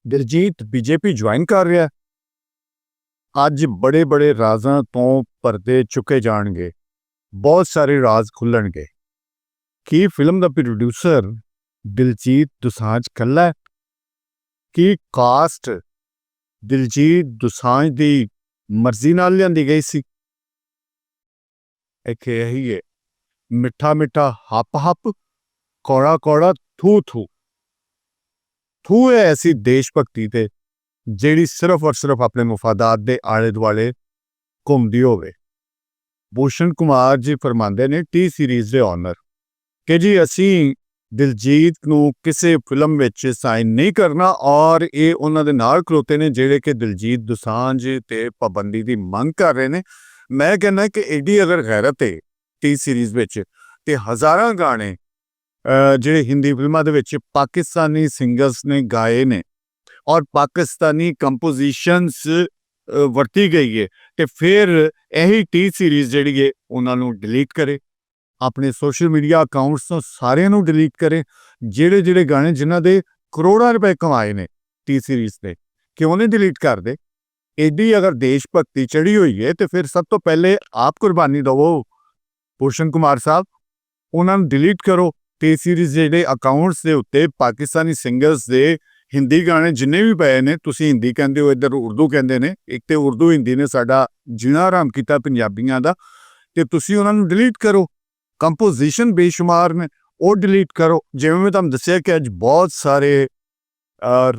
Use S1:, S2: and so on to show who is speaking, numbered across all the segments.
S1: Diljit BJP join ਕਰ ਰਿਹਾ। ਅੱਜ ਬੜੇ ਰਾਜ਼ਾਂ ਤੋਂ ਪਰਦੇ ਚੁੱਕੇ ਜਾਣਗੇ, ਬਹੁਤ ਸਾਰੇ ਰਾਜ਼ ਖੁੱਲਣਗੇ। ਕੀ ਫਿਲਮ ਦਾ ਪ੍ਰੋਡਿਊਸਰ ਦਿਲਜੀਤ ਦੋਸਾਂਝ ਕੱਲਾ ਹੈ? ਕੀ ਕਾਸਟ ਦਿਲਜੀਤ ਦੋਸਾਂਝ ਦੀ ਮਰਜ਼ੀ ਨਾਲ ਲਿਆਂਦੀ ਗਈ ਸੀ? ਇੱਥੇ ਇਹੀ ਹੈ, ਮਿੱਠਾ ਹੱਪ ਕੌੜਾ ਥੂ ਥੂ ਹੈ ਐਸੀ ਦੇਸ਼ ਭਗਤੀ ਤੇ ਜਿਹੜੀ ਸਿਰਫ ਔਰ ਸਿਰਫ ਆਪਣੇ ਮਫਾਦਾਤ ਦੇ ਆਲੇ ਦੁਆਲੇ ਘੁੰਮਦੀ ਹੋਵੇ। ਭੂਸ਼ਣ ਕੁਮਾਰ ਜੀ ਫਰਮਾਉਂਦੇ ਨੇ ਟੀ ਸੀਰੀਜ਼ ਦੇ ਓਨਰ ਕਿ ਜੀ ਅਸੀਂ ਦਿਲਜੀਤ ਨੂੰ ਕਿਸੇ ਫਿਲਮ ਵਿੱਚ ਸਾਈਨ ਨਹੀਂ ਕਰਨਾ, ਔਰ ਇਹ ਉਹਨਾਂ ਦੇ ਨਾਲ ਖਲੋਤੇ ਨੇ ਜਿਹੜੇ ਕਿ ਦਿਲਜੀਤ ਦੋਸਾਂਝ ਤੇ ਪਾਬੰਦੀ ਦੀ ਮੰਗ ਕਰ ਰਹੇ ਨੇ। ਮੈਂ ਕਹਿੰਦਾ ਕਿ ਐਡੀ ਅਗਰ ਗੈਰਤ ਹੈ ਟੀ ਸੀਰੀਜ਼ ਵਿੱਚ ਤੇ ਹਜ਼ਾਰਾਂ ਗਾਣੇ ਜਿਹੜੇ ਹਿੰਦੀ ਫਿਲਮਾਂ ਦੇ ਵਿੱਚ ਪਾਕਿਸਤਾਨੀ ਸਿੰਗਰਸ ਨੇ ਗਾਏ ਨੇ ਔਰ ਪਾਕਿਸਤਾਨੀ ਕੰਪੋਜੀਸ਼ਨਸ ਵਰਤੀ ਗਈ ਹੈ, ਤੇ ਫਿਰ ਇਹੀ ਟੀ ਸੀਰੀਜ਼ ਜਿਹੜੀ ਹੈ ਉਹਨਾਂ ਨੂੰ ਡਿਲੀਟ ਕਰੇ, ਆਪਣੇ ਸੋਸ਼ਲ ਮੀਡੀਆ ਅਕਾਊਂਟਸ ਤੋਂ ਸਾਰਿਆਂ ਨੂੰ ਡਿਲੀਟ ਕਰੇ। ਜਿਹੜੇ ਗਾਣੇ ਜਿਨ੍ਹਾਂ ਦੇ ਕਰੋੜਾਂ ਰੁਪਏ ਕਮਾਏ ਨੇ ਟੀ ਸੀਰੀਜ਼ ਨੇ, ਕਿਉਂ ਨਹੀਂ ਡਿਲੀਟ ਕਰਦੇ? ਐਡੀ ਅਗਰ ਦੇਸ਼ ਭਗਤੀ ਚੜੀ ਹੋਈ ਹੈ ਤੇ ਫਿਰ ਸਭ ਤੋਂ ਪਹਿਲੇ ਆਪ ਕੁਰਬਾਨੀ ਦਵੋ ਭੂਸ਼ਣ ਕੁਮਾਰ ਸਾਹਿਬ, ਉਹਨਾਂ ਨੂੰ ਡਿਲੀਟ ਕਰੋ। ਟੀ ਸੀਰੀਜ਼ ਜਿਹੜੇ ਅਕਾਊਂਟਸ ਦੇ ਉੱਤੇ ਪਾਕਿਸਤਾਨੀ ਸਿੰਗਰਸ ਦੇ ਹਿੰਦੀ ਗਾਣੇ ਜਿੰਨੇ ਵੀ ਪਏ ਨੇ, ਤੁਸੀਂ ਹਿੰਦੀ ਕਹਿੰਦੇ ਹੋ, ਇੱਧਰ ਉਰਦੂ ਕਹਿੰਦੇ ਨੇ, ਇੱਕ ਤੇ ਉਰਦੂ ਹਿੰਦੀ ਨੇ ਸਾਡਾ ਜੀਣਾ ਆਰਾਮ ਕੀਤਾ ਪੰਜਾਬੀਆਂ ਦਾ, ਤੇ ਤੁਸੀਂ ਉਹਨਾਂ ਨੂੰ ਡਿਲੀਟ ਕਰੋ। ਕੰਪੋਜੀਸ਼ਨ ਬੇਸ਼ੁਮਾਰ ਨੇ, ਉਹ ਡਿਲੀਟ ਕਰੋ। ਜਿਵੇਂ ਮੈਂ ਤੁਹਾਨੂੰ ਦੱਸਿਆ ਕਿ ਅੱਜ ਬਹੁਤ ਸਾਰੇ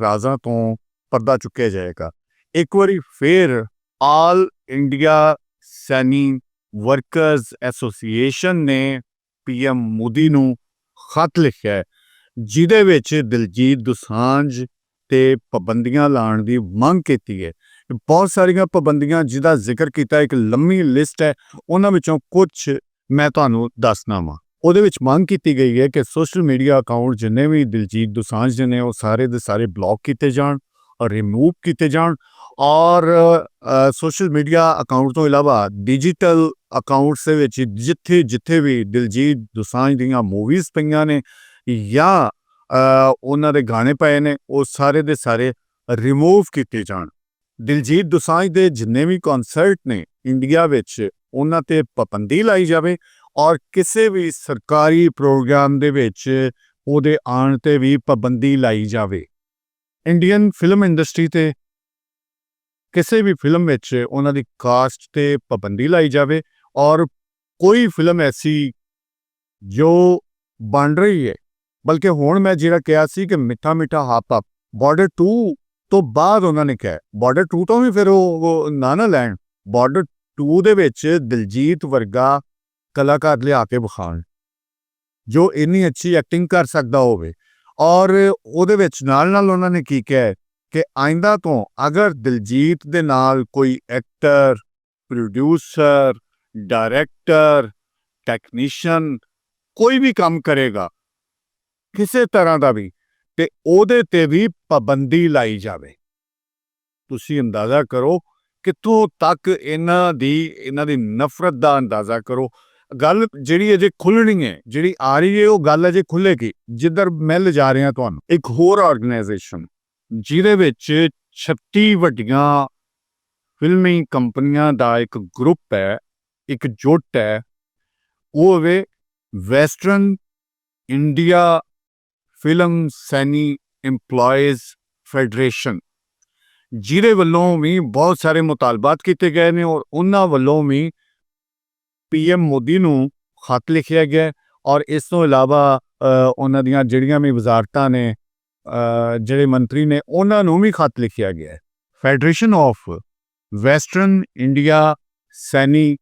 S1: ਰਾਜ਼ਾਂ ਤੋਂ ਪਰਦਾ ਚੁੱਕਿਆ ਜਾਏਗਾ। ਇੱਕ ਵਾਰੀ ਫਿਰ all India Saini workers association ਨੇ PM ਮੋਦੀ ਨੂੰ ਖਤ ਲਿਖਿਆ, ਜਿਹਦੇ ਵਿੱਚ ਦਿਲਜੀਤ ਦੋਸਾਂਝ ਤੇ ਪਾਬੰਦੀਆਂ ਲਾਉਣ ਦੀ ਮੰਗ ਕੀਤੀ ਹੈ। ਬਹੁਤ ਸਾਰੀਆਂ ਪਾਬੰਦੀਆਂ ਜਿਹਦਾ ਜ਼ਿਕਰ ਕੀਤਾ, ਇੱਕ ਲੰਮੀ ਲਿਸਟ ਹੈ, ਉਹਨਾਂ ਵਿੱਚੋਂ ਕੁਝ ਮੈਂ ਤੁਹਾਨੂੰ ਦੱਸਣਾ ਵਾਂ। ਉਹਦੇ ਵਿੱਚ ਮੰਗ ਕੀਤੀ ਗਈ ਹੈ ਕਿ ਸੋਸ਼ਲ ਮੀਡੀਆ ਅਕਾਊਂਟ ਜਿੰਨੇ ਵੀ ਦਿਲਜੀਤ ਦੋਸਾਂਝ ਦੇ ਨੇ ਉਹ ਸਾਰੇ ਦੇ ਸਾਰੇ ਬਲੌਕ ਕੀਤੇ ਜਾਣ ਔਰ ਰਿਮੂਵ ਕੀਤੇ ਜਾਣ, ਔਰ ਸੋਸ਼ਲ ਮੀਡੀਆ ਅਕਾਊਂਟ ਤੋਂ ਇਲਾਵਾ ਡਿਜੀਟਲ ਅਕਾਊਂਟਸ ਦੇ ਵਿੱਚ ਜਿੱਥੇ ਵੀ ਦਿਲਜੀਤ ਦੋਸਾਂਝ ਦੀਆਂ ਮੂਵੀਜ਼ ਪਈਆਂ ਨੇ ਜਾਂ ਉਹਨਾਂ ਦੇ ਗਾਣੇ ਪਏ ਨੇ, ਉਹ ਸਾਰੇ ਦੇ ਸਾਰੇ ਰਿਮੂਵ ਕੀਤੇ ਜਾਣ। ਦਿਲਜੀਤ ਦੋਸਾਂਝ ਦੇ ਜਿੰਨੇ ਵੀ ਕਨਸਰਟ ਨੇ ਇੰਡੀਆ ਵਿੱਚ, ਉਹਨਾਂ ਤੇ ਪਾਬੰਦੀ ਲਾਈ ਜਾਵੇ, ਔਰ ਕਿਸੇ ਵੀ ਸਰਕਾਰੀ ਪ੍ਰੋਗਰਾਮ ਦੇ ਵਿੱਚ ਉਹਦੇ ਆਉਣ ਤੇ ਵੀ ਪਾਬੰਦੀ ਲਾਈ ਜਾਵੇ। ਇੰਡੀਅਨ ਫਿਲਮ ਇੰਡਸਟਰੀ ਤੇ ਕਿਸੇ ਵੀ ਫਿਲਮ ਵਿੱਚ ਉਹਨਾਂ ਦੀ ਕਾਸਟ ਤੇ ਪਾਬੰਦੀ ਲਾਈ ਜਾਵੇ, ਔਰ ਕੋਈ ਫਿਲਮ ਐਸੀ ਜੋ ਬਣ ਰਹੀ ਹੈ, ਬਲਕਿ ਹੁਣ ਮੈਂ ਜਿਹੜਾ ਕਿਹਾ ਸੀ ਕਿ ਮਿੱਠਾ ਹੱਪ ਬਾਰਡਰ 2 ਤੋਂ ਬਾਅਦ ਉਹਨਾਂ ਨੇ ਕਿਹਾ ਬਾਰਡਰ 2 ਤੋਂ ਵੀ ਫਿਰ ਉਹ ਨਾ ਲੈਣ, ਬਾਰਡਰ 2 ਦੇ ਵਿੱਚ ਦਿਲਜੀਤ ਵਰਗਾ ਕਲਾਕਾਰ ਲਿਆ ਕੇ ਵਿਖਾਉਣ ਜੋ ਇੰਨੀ ਅੱਛੀ ਐਕਟਿੰਗ ਕਰ ਸਕਦਾ ਹੋਵੇ। ਔਰ ਉਹਦੇ ਵਿੱਚ ਨਾਲ ਉਹਨਾਂ ਨੇ ਕੀ ਕਿਹਾ ਕਿ ਆਇੰਦਾ ਤੋਂ ਅਗਰ ਦਿਲਜੀਤ ਦੇ ਨਾਲ ਕੋਈ ਐਕਟਰ, ਪ੍ਰੋਡਿਊਸਰ, ਡਾਇਰੈਕਟਰ, ਟੈਕਨੀਸ਼ੀਅਨ ਕੋਈ ਵੀ ਕੰਮ ਕਰੇਗਾ ਕਿਸੇ ਤਰ੍ਹਾਂ ਦਾ ਵੀ, ਤੇ ਉਹਦੇ ਤੇ ਵੀ ਪਾਬੰਦੀ ਲਾਈ ਜਾਵੇ। ਤੁਸੀਂ ਅੰਦਾਜ਼ਾ ਕਰੋ ਕਿੱਥੋਂ ਤੱਕ ਇਹਨਾਂ ਦੀ ਨਫ਼ਰਤ ਦਾ ਅੰਦਾਜ਼ਾ ਕਰੋ। ਗੱਲ ਜਿਹੜੀ ਅਜੇ ਖੁੱਲਣੀ ਹੈ, ਜਿਹੜੀ ਆ ਰਹੀ ਹੈ, ਉਹ ਗੱਲ ਅਜੇ ਖੁੱਲੇਗੀ। ਜਿੱਧਰ ਮੈਂ ਲਿਜਾ ਰਿਹਾ ਤੁਹਾਨੂੰ, ਇੱਕ ਹੋਰ ਆਰਗੇਨਾਈਜੇਸ਼ਨ ਜਿਹਦੇ ਵਿੱਚ 36 ਵੱਡੀਆਂ ਫਿਲਮੀ ਕੰਪਨੀਆਂ ਦਾ ਇੱਕ ਗਰੁੱਪ ਹੈ, ਇੱਕ ਜੁੱਟ ਹੈ, ਉਹ ਵੇ Western India Film Cine Employees Federation, ਜਿਹਦੇ ਵੱਲੋਂ ਵੀ ਬਹੁਤ ਸਾਰੇ ਮੁਤਾਲਬਾਤ ਕੀਤੇ ਗਏ ਨੇ, ਔਰ ਉਹਨਾਂ ਵੱਲੋਂ ਵੀ PM ਮੋਦੀ ਨੂੰ ਖਤ ਲਿਖਿਆ ਗਿਆ। ਔਰ ਇਸ ਤੋਂ ਇਲਾਵਾ ਉਹਨਾਂ ਦੀਆਂ ਜਿਹੜੀਆਂ ਵੀ ਵਜ਼ਾਰਤਾਂ ਨੇ, ਜਿਹੜੇ ਮੰਤਰੀ ਨੇ, ਉਹਨਾਂ ਨੂੰ ਵੀ ਖਤ ਲਿਖਿਆ ਗਿਆ। Federation of western India Saini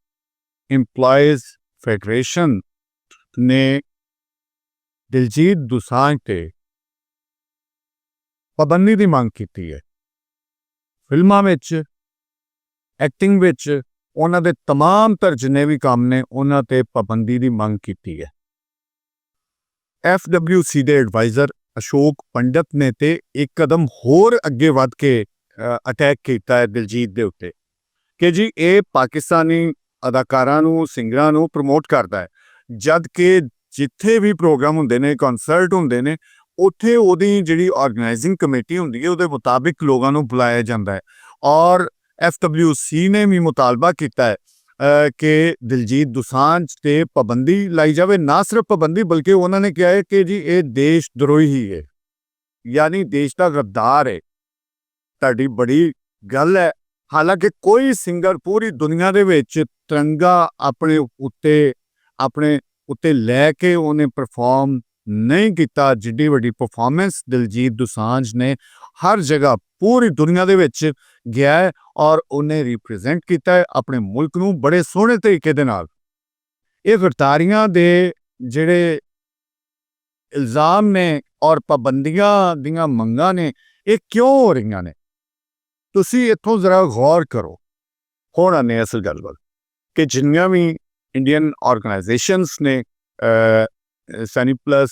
S1: Employees federation ਨੇ ਦਿਲਜੀਤ ਦੋਸਾਂਝ ਤੇ ਪਾਬੰਦੀ ਦੀ ਮੰਗ ਕੀਤੀ ਹੈ। ਫਿਲਮਾਂ ਵਿੱਚ, ਐਕਟਿੰਗ ਵਿੱਚ ਉਹਨਾਂ ਦੇ ਤਮਾਮ ਜਿੰਨੇ ਵੀ ਕੰਮ ਨੇ, ਉਹਨਾਂ ਤੇ ਪਾਬੰਦੀ ਦੀ ਮੰਗ ਕੀਤੀ ਹੈ। FWC ਦੇ ਐਡਵਾਈਜ਼ਰ ਅਸ਼ੋਕ ਪੰਡਤ ਨੇ ਤੇ ਇੱਕ ਕਦਮ ਹੋਰ ਅੱਗੇ ਵੱਧ ਕੇ ਅਟੈਕ ਕੀਤਾ ਹੈ ਦਿਲਜੀਤ ਦੇ ਉੱਤੇ ਕਿ ਜੀ ਇਹ ਪਾਕਿਸਤਾਨੀ ਅਦਾਕਾਰਾਂ ਨੂੰ, ਸਿੰਗਰਾਂ ਨੂੰ ਪ੍ਰਮੋਟ ਕਰਦਾ ਹੈ, ਜਦ ਕਿ ਜਿੱਥੇ ਵੀ ਪ੍ਰੋਗਰਾਮ ਹੁੰਦੇ ਨੇ, ਕਨਸਰਟ ਹੁੰਦੇ ਨੇ, ਉੱਥੇ ਉਹਦੀ ਜਿਹੜੀ ਆਰਗੇਨਾਈਜ਼ਿੰਗ ਕਮੇਟੀ ਹੁੰਦੀ ਹੈ ਉਹਦੇ ਮੁਤਾਬਿਕ ਲੋਕਾਂ ਨੂੰ ਬੁਲਾਇਆ ਜਾਂਦਾ ਹੈ। ਔਰ FWC ਨੇ ਵੀ ਮੁਤਾਲਬਾ ਕੀਤਾ ਹੈ ਕਿ ਦਿਲਜੀਤ ਦੋਸਾਂਝ ਤੇ ਪਾਬੰਦੀ ਲਾਈ ਜਾਵੇ। ਨਾ ਸਿਰਫ ਪਾਬੰਦੀ ਬਲਕਿ ਉਹਨਾਂ ਨੇ ਕਿਹਾ ਹੈ ਕਿ ਜੀ ਇਹ ਦੇਸ਼ ਦਰੋਹੀ ਹੈ, ਯਾਨੀ ਦੇਸ਼ ਦਾ ਗੱਦਾਰ ਹੈ। ਤੁਹਾਡੀ ਬੜੀ ਗੱਲ ਹੈ। ਹਾਲਾਂਕਿ ਕੋਈ ਸਿੰਗਰ ਪੂਰੀ ਦੁਨੀਆ ਦੇ ਵਿੱਚ ਤਿਰੰਗਾ ਆਪਣੇ ਉੱਤੇ ਲੈ ਕੇ ਉਹਨੇ ਪਰਫਾਰਮ ਨਹੀਂ ਕੀਤਾ ਜਿੱਡੀ ਵੱਡੀ ਪਰਫਾਰਮੈਂਸ ਦਿਲਜੀਤ ਦੋਸਾਂਝ ਨੇ ਹਰ ਜਗ੍ਹਾ ਪੂਰੀ ਦੁਨੀਆ ਦੇ ਵਿੱਚ ਗਿਆ ਹੈ ਔਰ ਉਹਨੇ ਰਿਪਰੈਜ਼ੈਂਟ ਕੀਤਾ ਹੈ ਆਪਣੇ ਮੁਲਕ ਨੂੰ ਬੜੇ ਸੋਹਣੇ ਤਰੀਕੇ ਦੇ ਨਾਲ। ਇਹ ਗਰਦਾਰੀਆਂ ਦੇ ਜਿਹੜੇ ਇਲਜ਼ਾਮ ਨੇ ਔਰ ਪਾਬੰਦੀਆਂ ਦੀਆਂ ਮੰਗਾਂ ਨੇ ਇਹ ਕਿਉਂ ਹੋ ਰਹੀਆਂ ਨੇ, ਤੁਸੀਂ ਇੱਥੋਂ ਜ਼ਰਾ ਗੌਰ ਕਰੋ। ਹੁਣ ਆਨੇ ਅਸਲ ਗੱਲ ਵੱਲ ਕਿ ਜਿੰਨੀਆਂ ਵੀ ਇੰਡੀਅਨ ਆਰਗੇਨਾਈਜੇਸ਼ਨਸ ਨੇ ਸੈਨੀ ਪਲੱਸ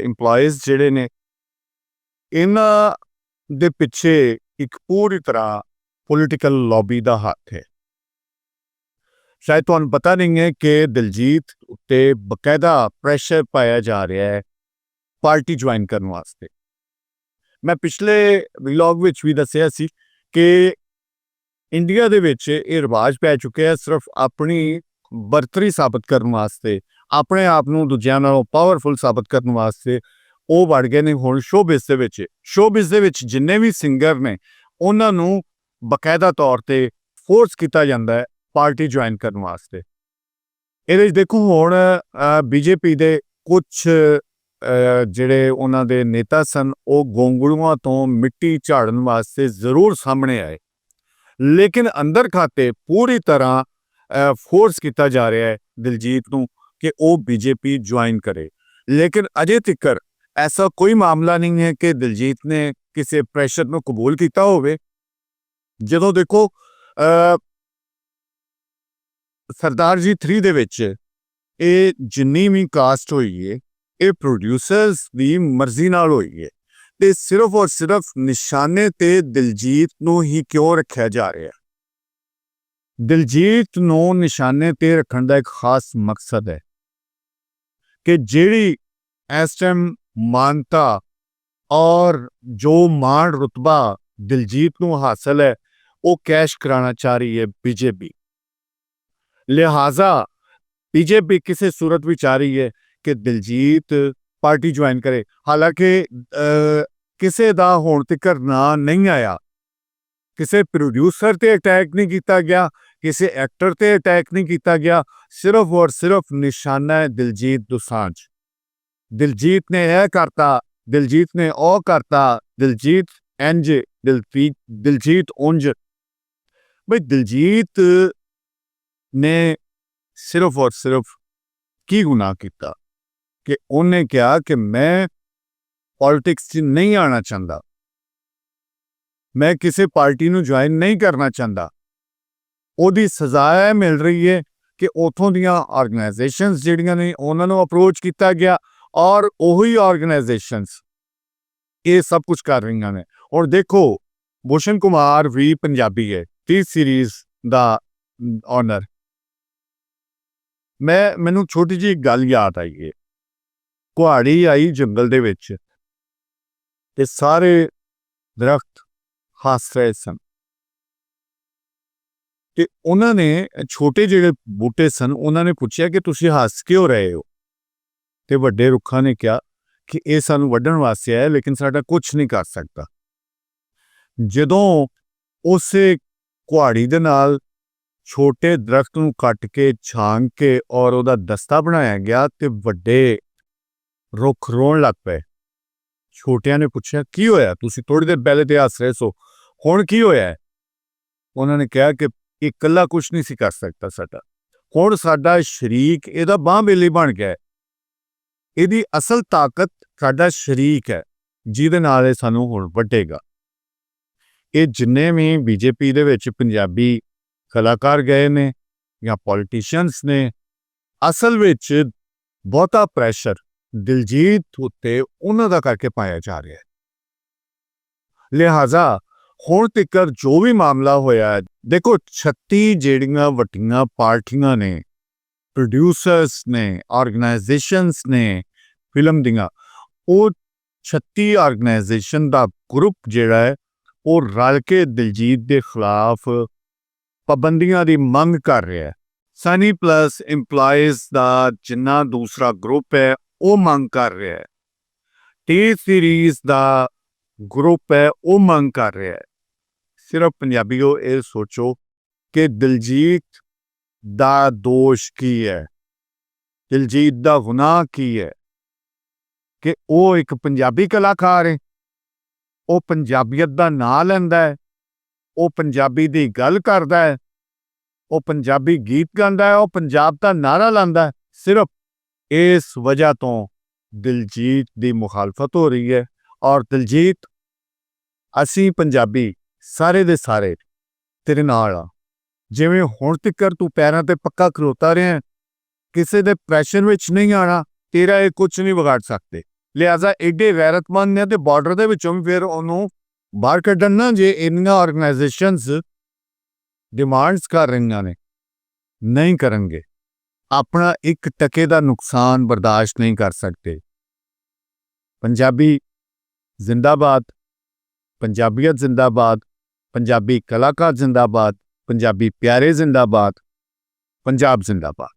S1: ਇੰਪਲੋਈਜ਼ ਜਿਹੜੇ ਨੇ, ਇਹਨਾਂ ਦੇ ਪਿੱਛੇ ਇੱਕ ਪੂਰੀ ਤਰ੍ਹਾਂ ਪੋਲੀਟੀਕਲ ਲੌਬੀ ਦਾ ਹੱਥ ਹੈ। ਸ਼ਾਇਦ ਤੁਹਾਨੂੰ ਪਤਾ ਨਹੀਂ ਹੈ ਕਿ ਦਿਲਜੀਤ ਉੱਤੇ ਬਕਾਇਦਾ ਪ੍ਰੈਸ਼ਰ ਪਾਇਆ ਜਾ ਰਿਹਾ ਹੈ ਪਾਰਟੀ ਜੁਆਇਨ ਕਰਨ ਵਾਸਤੇ। ਮੈਂ ਪਿਛਲੇ ਵਲੌਗ ਵਿੱਚ ਵੀ ਦੱਸਿਆ ਸੀ ਕਿ ਇੰਡੀਆ ਦੇ ਵਿੱਚ ਇਹ ਰਿਵਾਜ ਪੈ ਚੁੱਕਿਆ ਸਿਰਫ ਆਪਣੀ ਬਰਤਰੀ ਸਾਬਤ ਕਰਨ ਵਾਸਤੇ, ਆਪਣੇ ਆਪ ਨੂੰ ਦੂਜਿਆਂ ਨਾਲੋਂ ਪਾਵਰਫੁਲ ਸਾਬਤ ਕਰਨ ਵਾਸਤੇ ਉਹ ਵੜ ਗਏ ਨੇ ਹੁਣ ਸ਼ੋਬਿਜ਼ ਦੇ ਵਿੱਚ। ਸ਼ੋਬਿਜ਼ ਦੇ ਵਿੱਚ ਜਿੰਨੇ ਵੀ ਸਿੰਗਰ ਨੇ ਉਹਨਾਂ ਨੂੰ ਬਕਾਇਦਾ ਤੌਰ ਤੇ ਫੋਰਸ ਕੀਤਾ ਜਾਂਦਾ ਹੈ ਪਾਰਟੀ ਜੁਆਇਨ ਕਰਨ ਵਾਸਤੇ। ਇਹਦੇ ਵਿੱਚ ਦੇਖੋ ਹੁਣ BJP ਦੇ ਕੁਝ ਜਿਹੜੇ ਉਹਨਾਂ ਦੇ ਨੇਤਾ ਸਨ ਉਹ ਗੋਂਗਲੂਆਂ ਤੋਂ ਮਿੱਟੀ ਝਾੜਨ ਵਾਸਤੇ ਜ਼ਰੂਰ ਸਾਹਮਣੇ ਆਏ, ਲੇਕਿਨ ਅੰਦਰ ਖਾਤੇ ਪੂਰੀ ਤਰ੍ਹਾਂ ਫੋਰਸ ਕੀਤਾ ਜਾ ਰਿਹਾ ਹੈ ਦਿਲਜੀਤ ਨੂੰ ਕਿ ਉਹ BJP ਜੁਆਇਨ ਕਰੇ। ਲੇਕਿਨ ਅਜੇ ਤੱਕ ਐਸਾ ਕੋਈ ਮਾਮਲਾ ਨਹੀਂ ਹੈ ਕਿ ਦਿਲਜੀਤ ਨੇ ਕਿਸੇ ਪ੍ਰੈਸ਼ਰ ਨੂੰ ਕਬੂਲ ਕੀਤਾ ਹੋਵੇ। ਜਦੋਂ ਦੇਖੋ ਸਰਦਾਰ ਜੀ 3 ਦੇ ਵਿੱਚ ਇਹ ਜਿੰਨੀ ਵੀ ਕਾਸਟ ਹੋਈ ਹੈ ਇਹ ਪ੍ਰੋਡਿਊਸਰਸ ਦੀ ਮਰਜ਼ੀ ਨਾਲ ਹੋਈ ਹੈ ਤੇ ਸਿਰਫ ਔਰ ਸਿਰਫ ਨਿਸ਼ਾਨੇ ਤੇ ਦਿਲਜੀਤ ਨੂੰ ਹੀ ਕਿਉਂ ਰੱਖਿਆ ਜਾ ਰਿਹਾ? ਦਿਲਜੀਤ ਨੂੰ ਨਿਸ਼ਾਨੇ ਤੇ ਰੱਖਣ ਦਾ ਇੱਕ ਖਾਸ ਮਕਸਦ ਹੈ ਕਿ ਜਿਹੜੀ ਇਸ ਟਾਈਮ ਮਾਨਤਾ ਔਰ ਜੋ ਮਾਣ ਰੁਤਬਾ ਦਿਲਜੀਤ ਨੂੰ ਹਾਸਲ ਹੈ ਉਹ ਕੈਸ਼ ਕਰਾਉਣਾ ਚਾਹ ਰਹੀ ਹੈ BJP। ਲਿਹਾਜ਼ਾ BJP ਕਿਸੇ ਸੂਰਤ ਵਿੱਚ ਆ ਰਹੀ ਹੈ ਕਿ ਦਿਲਜੀਤ ਪਾਰਟੀ ਜੁਆਇਨ ਕਰੇ। ਹਾਲਾਂਕਿ ਕਿਸੇ ਦਾ ਹੁਣ ਤੱਕ ਨਾਂ ਨਹੀਂ ਆਇਆ, ਕਿਸੇ ਪ੍ਰੋਡਿਊਸਰ ਤੇ ਅਟੈਕ ਨਹੀਂ ਕੀਤਾ ਗਿਆ, ਕਿਸੇ ਐਕਟਰ ਤੇ ਅਟੈਕ ਨਹੀਂ ਕੀਤਾ ਗਿਆ, ਸਿਰਫ ਔਰ ਸਿਰਫ ਨਿਸ਼ਾਨਾ ਹੈ ਦਿਲਜੀਤ ਦੋਸਾਂਝ। ਦਿਲਜੀਤ ਨੇ ਇਹ ਕਰਤਾ, ਦਿਲਜੀਤ ਨੇ ਉਹ ਕਰਤਾ, ਦਿਲਜੀਤ ਇੰਜ, ਦਿਲਜੀਤ ਉਂਝ। ਬਈ ਦਿਲਜੀਤ ਨੇ ਸਿਰਫ ਔਰ ਸਿਰਫ ਕੀ ਗੁਨਾਹ ਕੀਤਾ ਕਿ ਉਹਨੇ ਕਿਹਾ ਕਿ ਮੈਂ ਪੋਲਿਟਿਕਸ 'ਚ ਨਹੀਂ ਆਉਣਾ ਚਾਹੁੰਦਾ, ਮੈਂ ਕਿਸੇ ਪਾਰਟੀ ਨੂੰ ਜੁਆਇਨ ਨਹੀਂ ਕਰਨਾ ਚਾਹੁੰਦਾ। ਉਹਦੀ ਸਜ਼ਾ ਮਿਲ ਰਹੀ ਹੈ ਕਿ ਉਥੋਂ ਦੀਆਂ ਆਰਗੇਨਾਈਜੇਸ਼ਨਸ ਜਿਹੜੀਆਂ ਨੇ ਉਹਨਾਂ ਨੂੰ ਅਪਰੋਚ ਕੀਤਾ ਗਿਆ ਔਰ ਉਹੀ ਆਰਗੇਨਾਈਜੇਸ਼ਨਸ ਇਹ ਸਭ ਕੁਝ ਕਰ ਰਹੀਆਂ ਨੇ। ਔਰ ਦੇਖੋ ਭੂਸ਼ਣ ਕੁਮਾਰ ਵੀ ਪੰਜਾਬੀ ਹੈ, 30 ਸੀਰੀਜ਼ ਦਾ ਓਨਰ। ਮੈਨੂੰ ਛੋਟੀ ਜਿਹੀ ਗੱਲ ਯਾਦ ਆਈ ਹੈ। ਕੁਹਾੜੀ ਆਈ ਜੰਗਲ ਦੇ ਵਿੱਚ ਤੇ ਸਾਰੇ ਦਰਖਤ ਹੱਸ ਰਹੇ ਸਨ ਤੇ ਉਹਨਾਂ ਨੇ ਛੋਟੇ ਜਿਹੜੇ ਬੂਟੇ ਸਨ ਉਹਨਾਂ ਨੇ ਪੁੱਛਿਆ ਕਿ ਤੁਸੀਂ ਹੱਸ ਕਿਉਂ ਰਹੇ ਹੋ? ਤੇ ਵੱਡੇ ਰੁੱਖਾਂ ਨੇ ਕਿਹਾ ਕਿ ਇਹ ਸਾਨੂੰ ਵੱਢਣ ਵਾਸਤੇ ਆਇਆ ਲੇਕਿਨ ਸਾਡਾ ਕੁਝ ਨਹੀਂ ਕਰ ਸਕਦਾ। ਜਦੋਂ ਉਸੇ ਕੁਹਾੜੀ ਦੇ ਨਾਲ ਛੋਟੇ ਦਰਖਤ ਨੂੰ ਕੱਟ ਕੇ ਛਾਂਗ ਕੇ ਔਰ ਉਹਦਾ ਦਸਤਾ ਬਣਾਇਆ ਗਿਆ ਤੇ ਵੱਡੇ ਰੁੱਖ ਰੋਣ ਲੱਗ ਪਏ। ਛੋਟਿਆਂ ਨੇ ਪੁੱਛਿਆ ਕੀ ਹੋਇਆ? ਤੁਸੀਂ ਥੋੜੀ ਦੇਰ ਪਹਿਲੇ ਤੇ ਹੱਸ ਰਹੇ ਸੋ, ਹੁਣ ਕੀ ਹੋਇਆ? ਉਹਨਾਂ ਨੇ ਕਿਹਾ ਕਿ ਇਹ ਇਕੱਲਾ ਕੁਝ ਨਹੀਂ ਸੀ ਕਰ ਸਕਦਾ ਸਾਡਾ, ਹੁਣ ਸਾਡਾ ਸ਼ਰੀਕ ਇਹਦਾ ਬਾਂਹ ਬੇਲੀ ਬਣ ਗਿਆ। ਇਹਦੀ ਅਸਲ ਤਾਕਤ ਸਾਡਾ ਸ਼ਰੀਕ ਹੈ ਜਿਹਦੇ ਨਾਲ ਇਹ ਸਾਨੂੰ ਹੁਣ ਵੱਢੇਗਾ। ਇਹ ਜਿੰਨੇ ਵੀ BJP ਦੇ ਵਿੱਚ ਪੰਜਾਬੀ ਕਲਾਕਾਰ ਗਏ ਨੇ ਜਾਂ ਪੋਲੀਟੀਸ਼ੀਅਨਸ ਨੇ, ਅਸਲ ਵਿੱਚ ਬਹੁਤਾ ਪ੍ਰੈਸ਼ਰ ਦਿਲਜੀਤ ਉੱਤੇ ਉਹਨਾਂ ਦਾ ਕਰਕੇ ਪਾਇਆ ਜਾ ਰਿਹਾ ਹੈ। ਲਿਹਾਜ਼ਾ ਹੁਣ ਤੱਕ ਜੋ ਵੀ ਮਾਮਲਾ ਹੋਇਆ, ਦੇਖੋ 36 ਜਿਹੜੀਆਂ ਵੱਡੀਆਂ ਪਾਰਟੀਆਂ ਨੇ, ਪ੍ਰੋਡਿਊਸਰਸ ਨੇ, ਆਰਗੇਨਾਈਜੇਸ਼ਨਸ ਨੇ ਫਿਲਮ ਦੀਆਂ, ਉਹ 36 ਆਰਗੇਨਾਈਜੇਸ਼ਨ ਦਾ ਗਰੁੱਪ ਜਿਹੜਾ ਹੈ ਉਹ ਰਲ ਕੇ ਦਿਲਜੀਤ ਦੇ ਖਿਲਾਫ ਪਾਬੰਦੀਆਂ ਦੀ ਮੰਗ ਕਰ ਰਿਹਾ ਹੈ। ਸਨੀ ਪਲੱਸ ਇੰਪਲਾਈਜ਼ ਦਾ ਜਿੰਨਾ ਦੂਸਰਾ ਗਰੁੱਪ ਹੈ ਉਹ ਮੰਗ ਕਰ ਰਿਹਾ ਹੈ। ਟੀ ਸੀਰੀਜ਼ ਦਾ ਗਰੁੱਪ ਹੈ ਉਹ ਮੰਗ ਕਰ ਰਿਹਾ ਹੈ। ਸਿਰਫ ਪੰਜਾਬੀਓ ਇਹ ਸੋਚੋ ਕਿ ਦਿਲਜੀਤ ਦਾ ਦੋਸ਼ ਕੀ ਹੈ, ਦਿਲਜੀਤ ਦਾ ਗੁਨਾਹ ਕੀ ਹੈ ਕਿ ਉਹ ਇੱਕ ਪੰਜਾਬੀ ਕਲਾਕਾਰ ਹੈ, ਉਹ ਪੰਜਾਬੀਅਤ ਦਾ ਨਾਂ ਲੈਂਦਾ ਹੈ, ਉਹ ਪੰਜਾਬੀ ਦੀ ਗੱਲ ਕਰਦਾ ਹੈ, ਉਹ ਪੰਜਾਬੀ ਗੀਤ ਗਾਉਂਦਾ ਹੈ, ਉਹ ਪੰਜਾਬ ਦਾ ਨਾਰਾ ਲਾਉਂਦਾ ਹੈ। ਸਿਰਫ ਇਸ ਵਜ੍ਹਾ ਤੋਂ ਦਿਲਜੀਤ ਦੀ ਮੁਖਾਲਫਤ ਹੋ ਰਹੀ ਹੈ। ਔਰ ਦਿਲਜੀਤ, ਅਸੀਂ ਪੰਜਾਬੀ ਸਾਰੇ ਦੇ ਸਾਰੇ ਤੇਰੇ ਨਾਲ ਆ। ਜਿਵੇਂ ਹੁਣ ਤੱਕ ਤੂੰ ਪੈਰਾਂ ਤੇ ਪੱਕਾ ਖਲੋਤਾ ਰਿਹਾ, ਕਿਸੇ ਦੇ ਪ੍ਰੈਸ਼ਰ ਵਿੱਚ ਨਹੀਂ ਆਣਾ, ਤੇਰਾ ਇਹ ਕੁਝ ਨਹੀਂ ਵਿਗਾੜ ਸਕਦੇ। ਲਿਹਾਜ਼ਾ ਏਡੇ ਗੈਰਤਮੰਦ ਨੇ ਤੇ ਬਾਰਡਰ ਦੇ ਵਿੱਚੋਂ ਵੀ ਫਿਰ ਉਹਨੂੰ ਬਾਹਰ ਕੱਢਣ ਨਾ, ਜੇ ਇੰਨੀਆਂ ਆਰਗੇਨਾਈਜੇਸ਼ਨਸ ਡਿਮਾਂਡਸ ਕਰ ਰਹੀਆਂ ਨੇ, ਨਹੀਂ ਕਰਨਗੇ। ਆਪਣਾ ਇੱਕ ਟਕੇ ਦਾ ਨੁਕਸਾਨ ਬਰਦਾਸ਼ਤ ਨਹੀਂ ਕਰ ਸਕਦੇ। ਪੰਜਾਬੀ ਜ਼ਿੰਦਾਬਾਦ, ਪੰਜਾਬੀਅਤ ਜ਼ਿੰਦਾਬਾਦ, ਪੰਜਾਬੀ ਕਲਾਕਾਰ ਜ਼ਿੰਦਾਬਾਦ, ਪੰਜਾਬੀ ਪਿਆਰੇ ਜ਼ਿੰਦਾਬਾਦ, ਪੰਜਾਬ ਜ਼ਿੰਦਾਬਾਦ।